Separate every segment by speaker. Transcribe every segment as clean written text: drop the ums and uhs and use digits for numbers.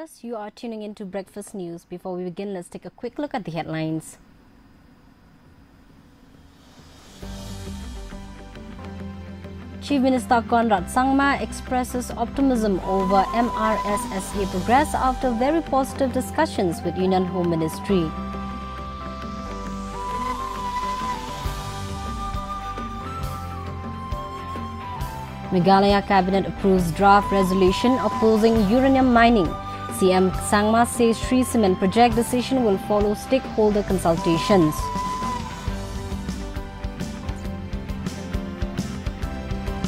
Speaker 1: viewers, you are tuning into Breakfast News. Before we begin, let's take a quick look at the headlines. Chief Minister Conrad Sangma expresses optimism over MRSSA progress after very positive discussions with Union Home Ministry. Meghalaya Cabinet approves draft resolution opposing uranium mining. CM Sangma says Sri Cement project decision will follow stakeholder consultations.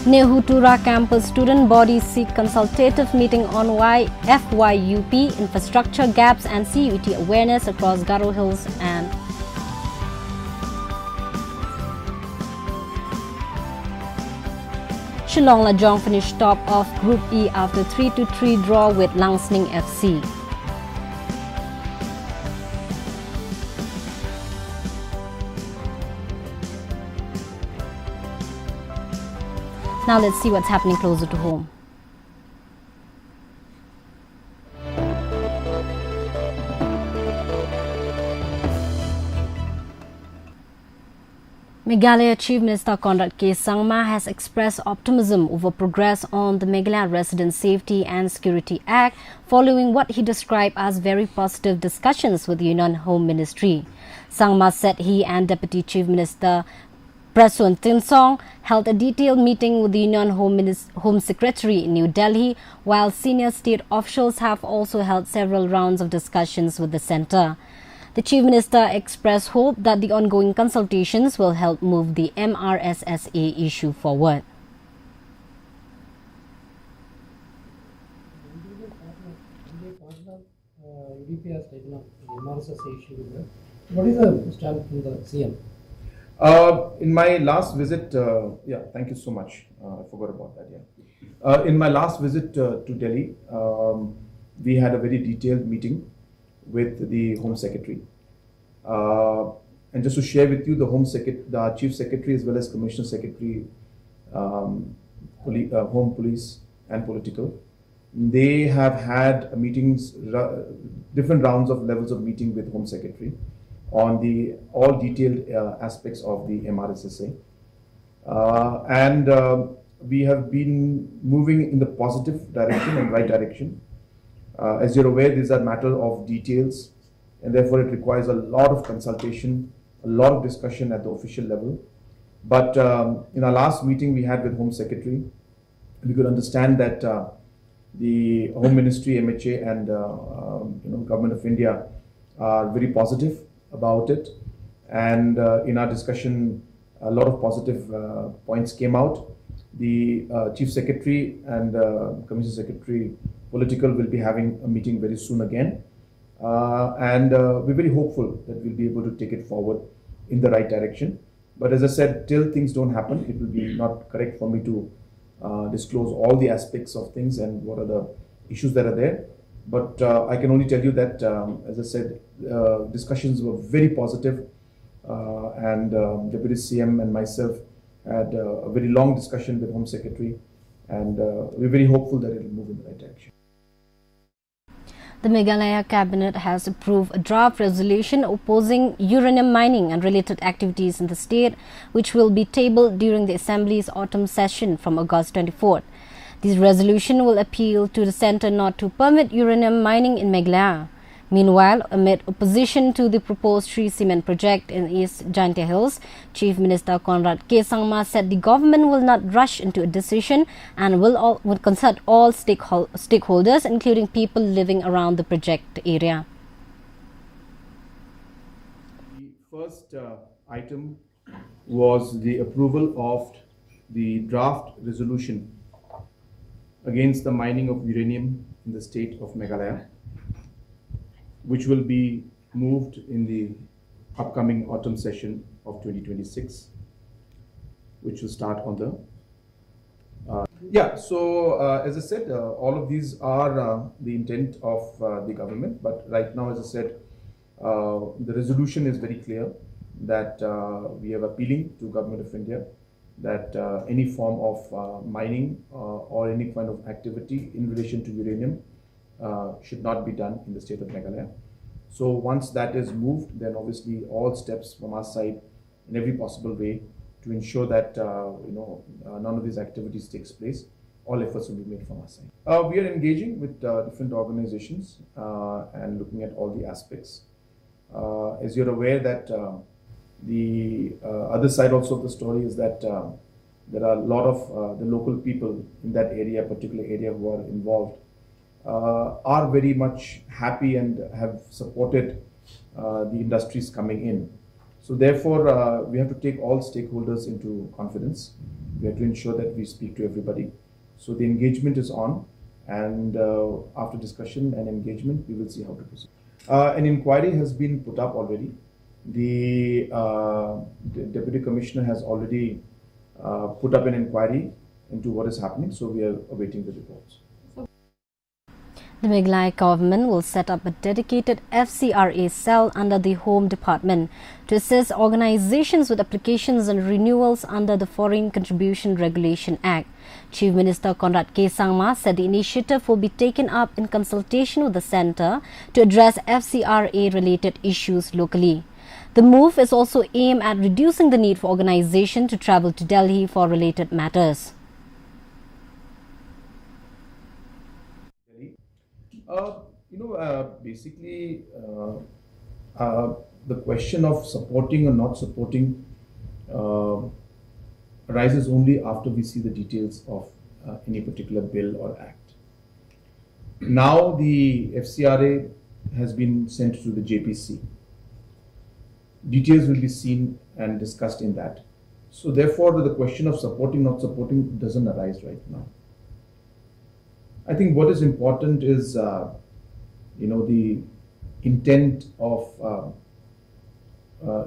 Speaker 1: Nehutura campus student bodies seek consultative meeting on FYUP infrastructure gaps and CUT awareness across Garo Hills and Shillong Lajong finished top of Group E after 3-3 draw with Langsning FC. Now let's see what's happening closer to home. Meghalaya Chief Minister Conrad K. Sangma has expressed optimism over progress on the Meghalaya Resident Safety and Security Act following what he described as very positive discussions with the Union Home Ministry. Sangma said he and Deputy Chief Minister Prasun Tinsong held a detailed meeting with the Union Home Secretary in New Delhi, while senior state officials have also held several rounds of discussions with the centre. The Chief Minister expressed hope that the ongoing consultations will help move the MRSSA issue forward.
Speaker 2: UDP has taken up the MRSSA issue. What is the stand from the CM?
Speaker 3: In my last visit, thank you so much. I forgot about that. In my last visit to Delhi, we had a very detailed meeting with the Home Secretary. And just to share with you, the Chief Secretary as well as Commissioner Secretary, Home Police and Political, they have had meetings, different rounds of levels of meeting with Home Secretary on the all detailed aspects of the MRSSA. We have been moving in the positive direction and right direction. As you're aware, these are matter of details, and therefore it requires a lot of consultation, a lot of discussion at the official level. But in our last meeting we had with Home Secretary, we could understand that the Home Ministry, MHA and Government of India are very positive about it. And in our discussion, a lot of positive points came out. The Chief Secretary and Commissioner Secretary Political will be having a meeting very soon again. We're very hopeful that we'll be able to take it forward in the right direction. But as I said, till things don't happen, it will be not correct for me to disclose all the aspects of things and what are the issues that are there. But I can only tell you that, as I said, discussions were very positive, and Deputy CM and myself had a very long discussion with Home Secretary, and we're very hopeful that it will move in the right direction.
Speaker 1: The Meghalaya Cabinet has approved a draft resolution opposing uranium mining and related activities in the state, which will be tabled during the Assembly's autumn session from August 24th. This resolution will appeal to the centre not to permit uranium mining in Meghalaya. Meanwhile, amid opposition to the proposed Sri Cement project in East Jaintia Hills, Chief Minister Conrad K. Sangma said the government will not rush into a decision and will consult all stakeholders, including people living around the project area.
Speaker 3: The first item was the approval of the draft resolution against the mining of uranium in the state of Meghalaya, which will be moved in the upcoming autumn session of 2026, which will start on the as I said, all of these are the intent of the government, but right now, as I said, the resolution is very clear that we are appealing to Government of India that any form of mining or any kind of activity in relation to uranium should not be done in the state of Meghalaya. So once that is moved, then obviously all steps from our side in every possible way to ensure that none of these activities takes place. All efforts will be made from our side. We are engaging with different organizations and looking at all the aspects. As you're aware that the other side also of the story is that there are a lot of the local people in that area, particular area who are involved, are very much happy and have supported the industries coming in. So therefore, we have to take all stakeholders into confidence. We have to ensure that we speak to everybody. So the engagement is on, and after discussion and engagement, we will see how to proceed. An inquiry has been put up already. The Deputy Commissioner has already put up an inquiry into what is happening, so we are awaiting the reports.
Speaker 1: The Meghalaya government will set up a dedicated FCRA cell under the Home Department to assist organizations with applications and renewals under the Foreign Contribution Regulation Act. Chief Minister Conrad K. Sangma said the initiative will be taken up in consultation with the centre to address FCRA-related issues locally. The move is also aimed at reducing the need for organizations to travel to Delhi for related matters.
Speaker 3: Basically, the question of supporting or not supporting arises only after we see the details of any particular bill or act. Now the FCRA has been sent to the JPC. Details will be seen and discussed in that. So therefore, the question of supporting, not supporting doesn't arise right now. I think what is important is, the intent of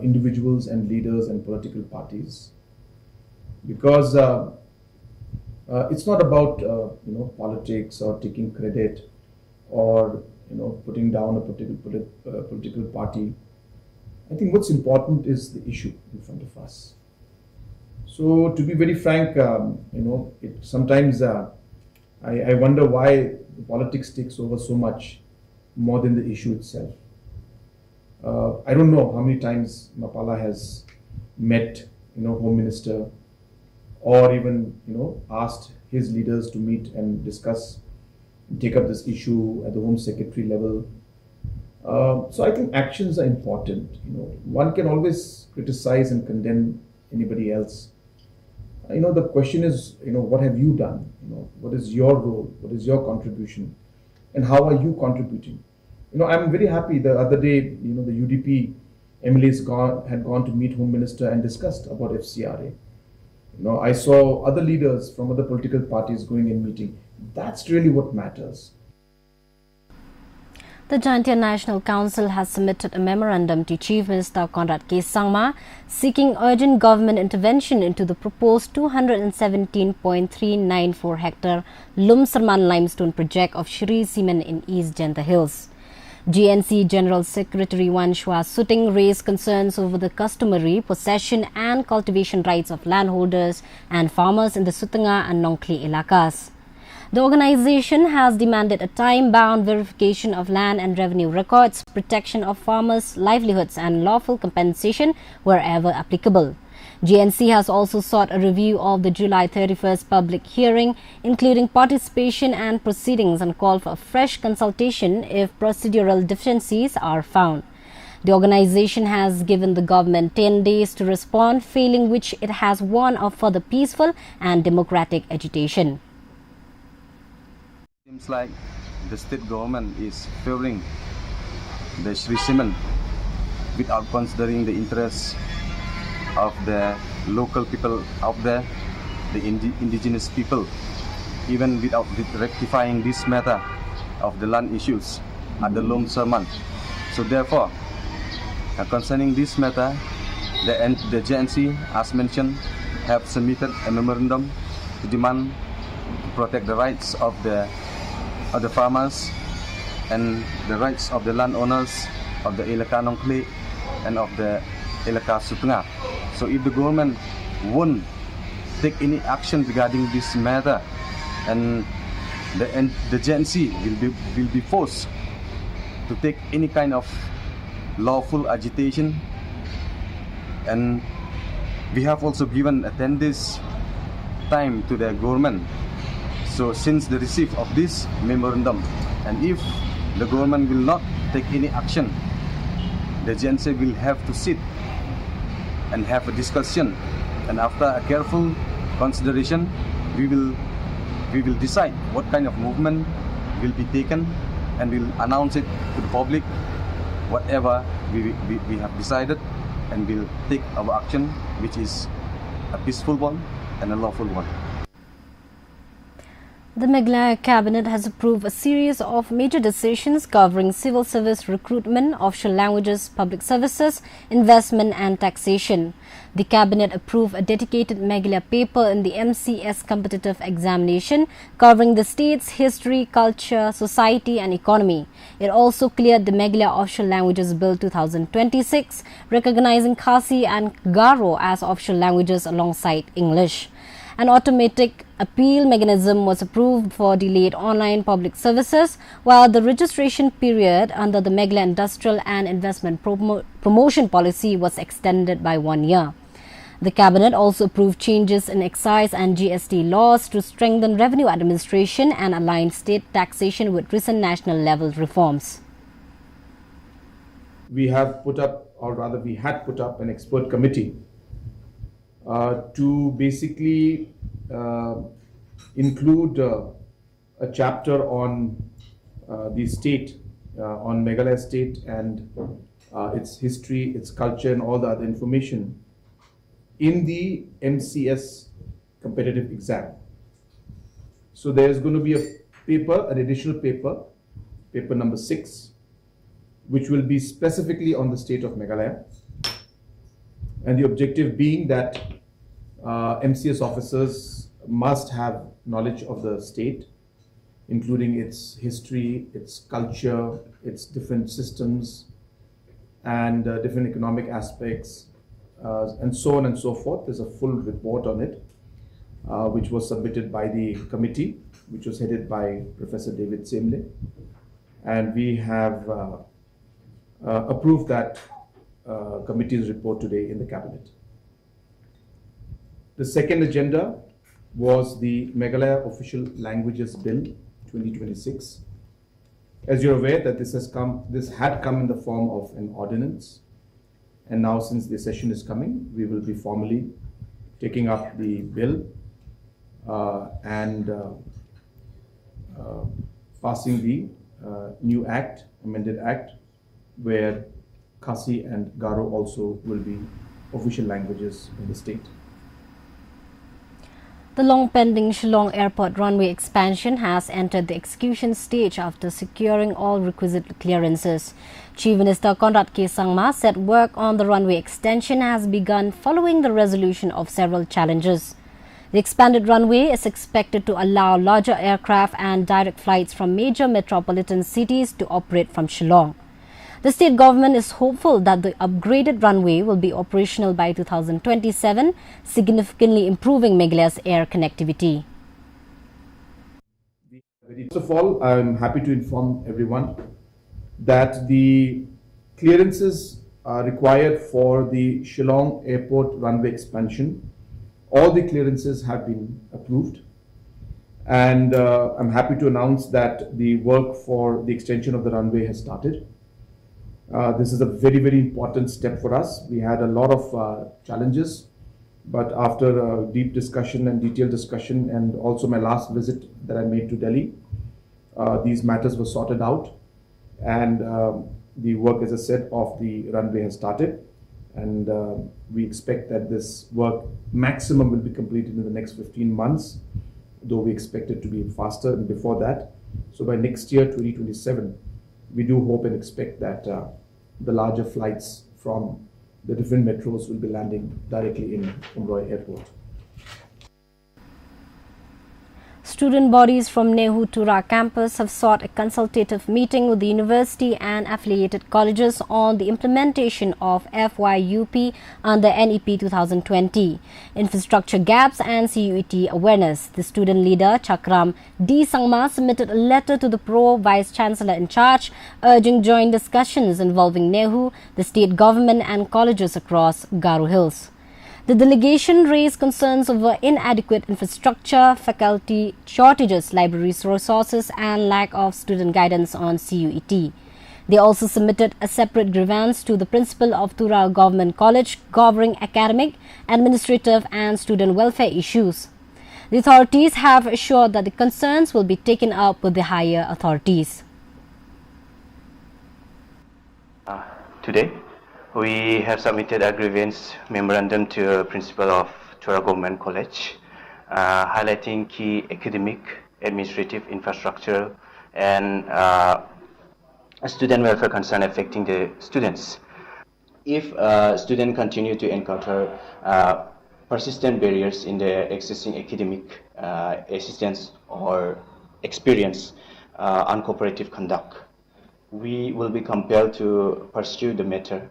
Speaker 3: individuals and leaders and political parties, because it's not about politics or taking credit or putting down a particular political party. I think what's important is the issue in front of us. So to be very frank, sometimes I wonder why the politics takes over so much more than the issue itself. I don't know how many times Mapala has met, Home Minister, or even, asked his leaders to meet and discuss, and take up this issue at the Home Secretary level. So I think actions are important. One can always criticize and condemn anybody else. The question is, what have you done? What is your role? What is your contribution? And how are you contributing? I'm very happy the other day, the UDP MLAs had gone to meet Home Minister and discussed about FCRA. I saw other leaders from other political parties going and meeting. That's really what matters.
Speaker 1: The Jaintia National Council has submitted a memorandum to Chief Minister Conrad K. Sangma seeking urgent government intervention into the proposed 217.394 hectare Lum Sarman limestone project of Shri Cement in East Jaintia Hills. GNC General Secretary Wan Shwa Suting raised concerns over the customary possession and cultivation rights of landholders and farmers in the Sutunga and Nongkli ilakas. The organization has demanded a time-bound verification of land and revenue records, protection of farmers' livelihoods and lawful compensation wherever applicable. GNC has also sought a review of the July 31st public hearing, including participation and proceedings, and called for a fresh consultation if procedural deficiencies are found. The organization has given the government 10 days to respond, failing which it has warned of further peaceful and democratic agitation.
Speaker 4: Seems like the state government is favoring the Shri Cement without considering the interests of the local people out there, the indigenous people, even without rectifying this matter of the land issues at the Lum Sarman. So therefore, concerning this matter, the GNC, as mentioned, have submitted a memorandum to demand to protect the rights of the farmers and the rights of the landowners of the Ilaka Nongkli and of the Ilaka Sutunga. So if the government won't take any action regarding this matter and the Gen Z will be forced to take any kind of lawful agitation, and we have also given a 10 days time to the government. So since the receipt of this memorandum, and if the government will not take any action, the Gen Z will have to sit and have a discussion, and after a careful consideration, we will decide what kind of movement will be taken, and we'll announce it to the public, whatever we have decided, and we'll take our action, which is a peaceful one and a lawful one.
Speaker 1: The Meghalaya Cabinet has approved a series of major decisions covering civil service recruitment, offshore languages, public services, investment and taxation. The Cabinet approved a dedicated Meghalaya paper in the MCS competitive examination covering the state's history, culture, society and economy. It also cleared the Meghalaya Offshore Languages Bill 2026, recognizing Khasi and Garo as offshore languages alongside English. An automatic appeal mechanism was approved for delayed online public services, while the registration period under the Meghalaya Industrial and Investment Promotion Policy was extended by 1 year. The Cabinet also approved changes in excise and GST laws to strengthen revenue administration and align state taxation with recent national level reforms.
Speaker 3: We have put up, or rather we had put up, an expert committee to basically include a chapter on the state, on Meghalaya state and its history, its culture and all the other information in the MCS competitive exam. So there's going to be a paper, an additional paper, paper number 6, which will be specifically on the state of Meghalaya. And the objective being that MCS officers must have knowledge of the state, including its history, its culture, its different systems, and different economic aspects, and so on and so forth. There's a full report on it, which was submitted by the committee, which was headed by Professor David Semle. And we have approved that committee's report today in the Cabinet. The second agenda was the Meghalaya Official Languages Bill 2026. As you're aware that this had come in the form of an ordinance, and now since the session is coming, we will be formally taking up the bill and passing the new act, amended act, where Khasi and Garo also will be official languages in the state.
Speaker 1: The long-pending Shillong Airport runway expansion has entered the execution stage after securing all requisite clearances. Chief Minister Conrad K. Sangma said work on the runway extension has begun following the resolution of several challenges. The expanded runway is expected to allow larger aircraft and direct flights from major metropolitan cities to operate from Shillong. The state government is hopeful that the upgraded runway will be operational by 2027, significantly improving Meghalaya's air connectivity.
Speaker 3: First of all, I'm happy to inform everyone that the clearances are required for the Shillong Airport runway expansion. All the clearances have been approved, and I'm happy to announce that the work for the extension of the runway has started. This is a very, very important step for us. We had a lot of challenges, but after a deep discussion and detailed discussion, and also my last visit that I made to Delhi, these matters were sorted out, and the work, as I said, of the runway has started, and we expect that this work maximum will be completed in the next 15 months, though we expect it to be faster and before that. So by next year, 2027, we do hope and expect that the larger flights from the different metros will be landing directly in Roy Airport.
Speaker 1: Student bodies from Nehu Tura campus have sought a consultative meeting with the university and affiliated colleges on the implementation of FYUP under NEP 2020, infrastructure gaps and CUET awareness. The student leader, Chakram D. Sangma, submitted a letter to the Pro-Vice Chancellor in charge, urging joint discussions involving Nehu, the state government and colleges across Garo Hills. The delegation raised concerns over inadequate infrastructure, faculty shortages, library resources and lack of student guidance on CUET. They also submitted a separate grievance to the principal of Tura Government College covering academic, administrative and student welfare issues. The authorities have assured that the concerns will be taken up with the higher authorities.
Speaker 5: Today, we have submitted a grievance memorandum to the principal of Tura Government College, highlighting key academic, administrative, infrastructure, and student welfare concern affecting the students. If students continue to encounter persistent barriers in their accessing academic assistance or experience uncooperative conduct, we will be compelled to pursue the matter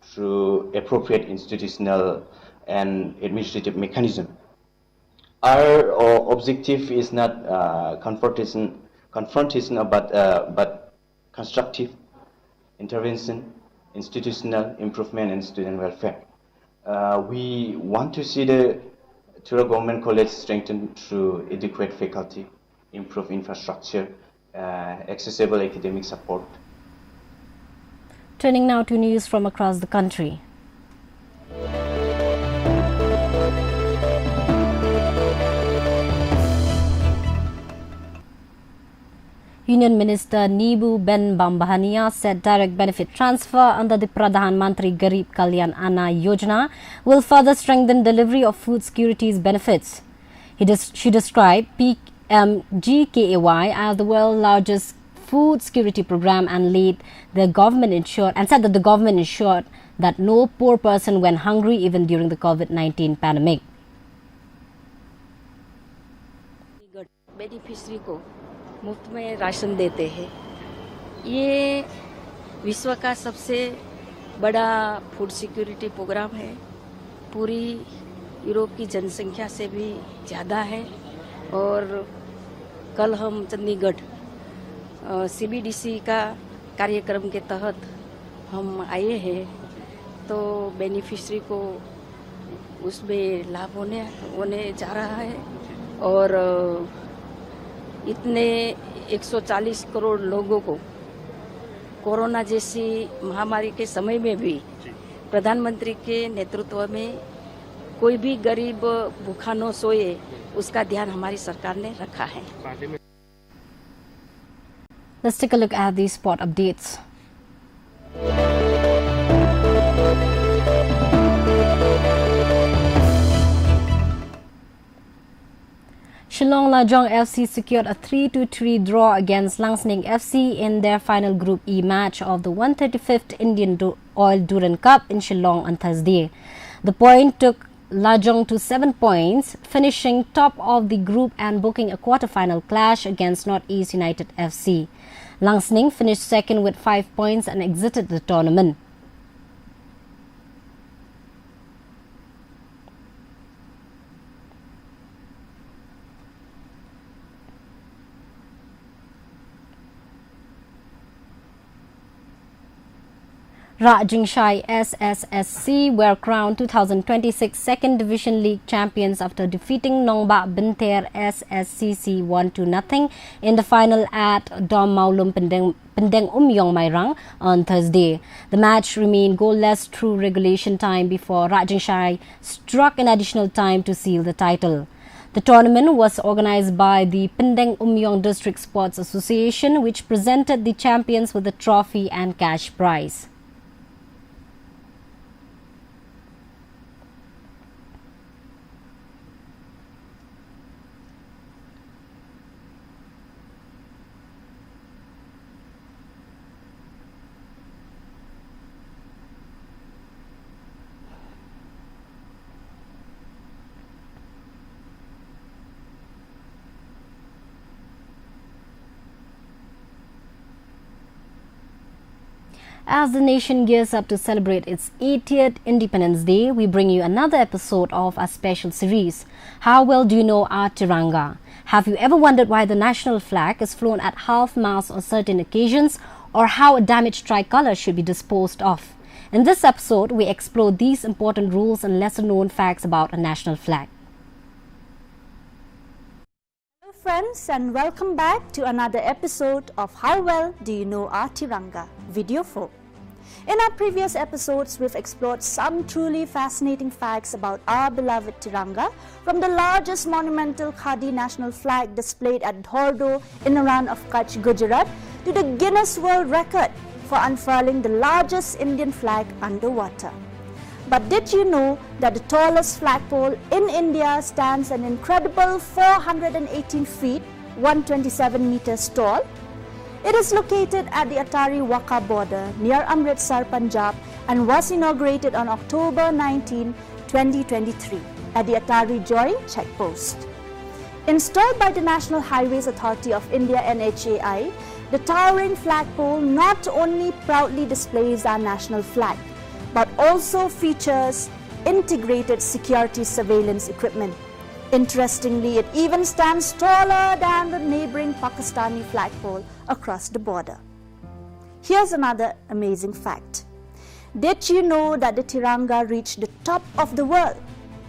Speaker 5: through appropriate institutional and administrative mechanism. Our objective is not confrontation, but constructive intervention, institutional improvement, and student welfare. We want to see the Tura Government College strengthened through adequate faculty, improved infrastructure, accessible academic support.
Speaker 1: Turning now to news from across the country. Union Minister Nibu Ben Bambahania said direct benefit transfer under the Pradhan Mantri Garib Kalyan Anna Yojana will further strengthen delivery of food security's benefits. She described PMGKAY as the world's largest food security program and said that the government ensured that no poor person went hungry even during the COVID-19 pandemic.
Speaker 6: Beneficiary को मुफ्त में ration देते हैं। ये विश्व का सबसे बड़ा फूड सिक्योरिटी प्रोग्राम है। पूरी यूरोप की जनसंख्या से भी ज़्यादा है और कल हम चंडीगढ़ CBDC का कार्यक्रम के तहत हम आए हैं, तो बेनिफिशरी को उसमें लाभ होने जा रहा है और इतने 140 करोड़ लोगों को कोरोना जैसी महामारी के समय में भी प्रधानमंत्री के नेतृत्व में कोई भी गरीब भूखा न सोए, उसका ध्यान हमारी सरकार ने रखा है।
Speaker 1: Let's take a look at these sport updates. Shillong Lajong FC secured a 3-3 draw against Langsning FC in their final Group E match of the 135th Indian Oil Durand Cup in Shillong on Thursday. The point took Lajong to 7 points, finishing top of the group and booking a quarter-final clash against Northeast United FC. Langsning finished second with 5 points and exited the tournament. Rajingshai SSSC were crowned 2026 Second Division League champions after defeating Nongba Binter SSCC 1-0 in the final at Dom Maulum Pendeng Umyong Mairang on Thursday. The match remained goalless through regulation time before Rajingshai struck an additional time to seal the title. The tournament was organized by the Pendeng Umyong District Sports Association, which presented the champions with a trophy and cash prize. As the nation gears up to celebrate its 80th Independence Day, we bring you another episode of our special series, How Well Do You Know Our Tiranga? Have you ever wondered why the national flag is flown at half-mast on certain occasions, or how a damaged tricolour should be disposed of? In this episode, we explore these important rules and lesser-known facts about a national flag.
Speaker 7: Hello friends, and welcome back to another episode of How Well Do You Know Our Tiranga? Video 4. In our previous episodes, we've explored some truly fascinating facts about our beloved Tiranga, from the largest monumental Khadi national flag displayed at Dhordo in a run of Kutch, Gujarat, to the Guinness World Record for unfurling the largest Indian flag underwater. But did you know that the tallest flagpole in India stands an incredible 418 feet, 127 meters tall? It is located at the Atari Waka border near Amritsar, Punjab, and was inaugurated on October 19, 2023 at the Atari Joint Checkpost. Installed by the National Highways Authority of India (NHAI), the towering flagpole not only proudly displays our national flag, but also features integrated security surveillance equipment. Interestingly, it even stands taller than the neighboring Pakistani flagpole across the border. Here's another amazing fact. Did you know that the Tiranga reached the top of the world?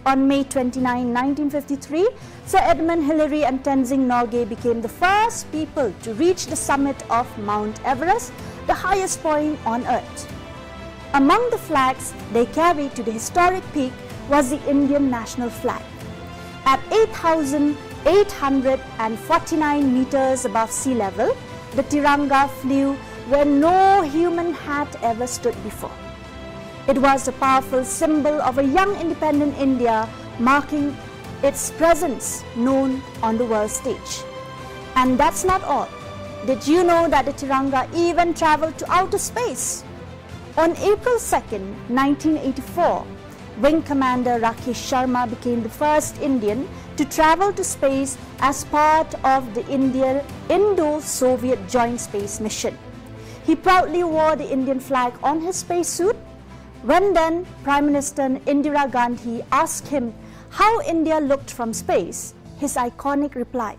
Speaker 7: On May 29, 1953, Sir Edmund Hillary and Tenzing Norgay became the first people to reach the summit of Mount Everest, the highest point on Earth. Among the flags they carried to the historic peak was the Indian national flag. At 8,849 meters above sea level, the Tiranga flew where no human had ever stood before. It was a powerful symbol of a young independent India, marking its presence known on the world stage. And that's not all. Did you know that the Tiranga even traveled to outer space? On April 2nd, 1984, Wing Commander Rakesh Sharma became the first Indian to travel to space as part of the Indo-Soviet Joint Space Mission. He proudly wore the Indian flag on his spacesuit. When then Prime Minister Indira Gandhi asked him how India looked from space, his iconic reply,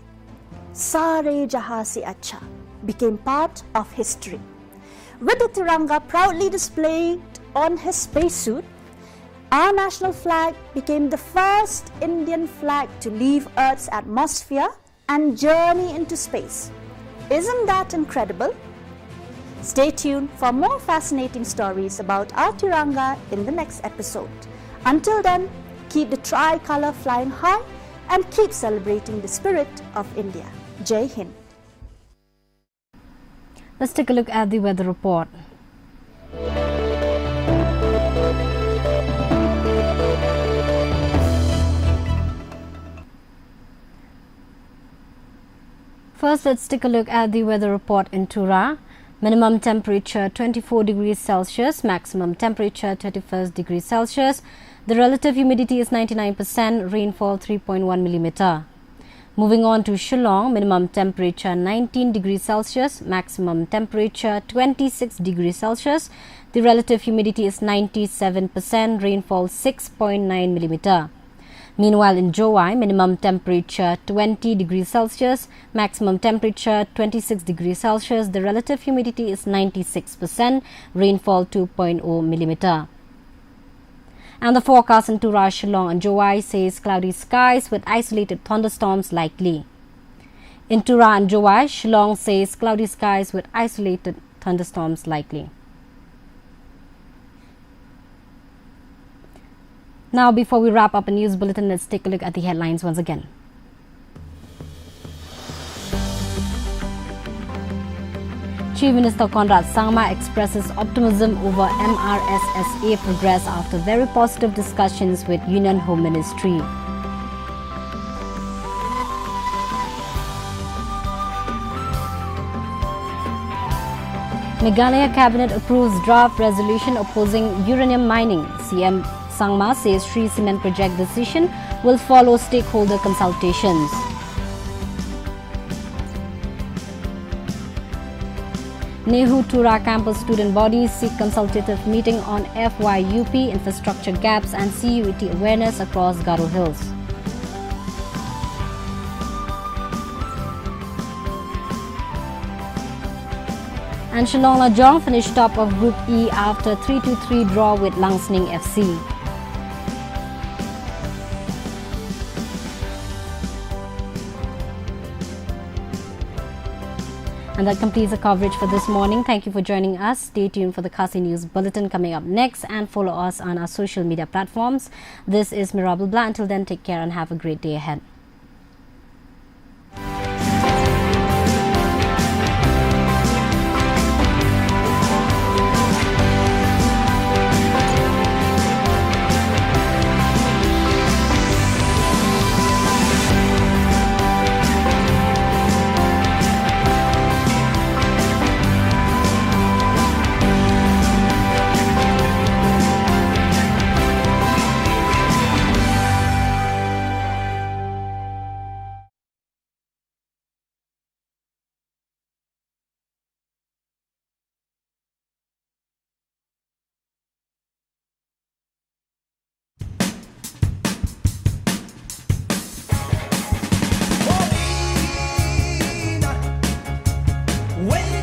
Speaker 7: "Sare jahan se acha," became part of history. With the Tiranga proudly displayed on his spacesuit, our national flag became the first Indian flag to leave Earth's atmosphere and journey into space. Isn't that incredible? Stay tuned for more fascinating stories about our Tiranga in the next episode. Until then, keep the tricolour flying high and keep celebrating the spirit of India. Jai Hind.
Speaker 1: Let's take a look at the weather report. First, let's take a look at the weather report in Tura. Minimum temperature 24 degrees Celsius, maximum temperature 31 degrees Celsius. The relative humidity is 99%, rainfall 3.1 millimeter. Moving on to Shillong, minimum temperature 19 degrees Celsius, maximum temperature 26 degrees Celsius. The relative humidity is 97%, rainfall 6.9 millimeter. Meanwhile, in Jowai, minimum temperature 20 degrees Celsius, maximum temperature 26 degrees Celsius. The relative humidity is 96%, rainfall 2.0 millimeter. And the forecast in Tura, Shillong and Jowai says cloudy skies with isolated thunderstorms likely. In Tura and Jowai, Shillong says cloudy skies with isolated thunderstorms likely. Now, before we wrap up a news bulletin, let's take a look at the headlines once again. Chief Minister Conrad Sangma expresses optimism over MRSSA progress after very positive discussions with Union Home Ministry. Meghalaya Cabinet approves draft resolution opposing uranium mining. CM Sangma says Sri Cement project decision will follow stakeholder consultations. Nehu Tura campus student bodies seek consultative meeting on FYUP infrastructure gaps and CUET awareness across Garo Hills. And Shillong Lajong finished top of Group E after 3-3 draw with Langsning FC. And that completes the coverage for this morning. Thank you for joining us. Stay tuned for the Khasi News Bulletin coming up next and follow us on our social media platforms. This is Mirabel Blah. Until then, take care and have a great day ahead.
Speaker 8: When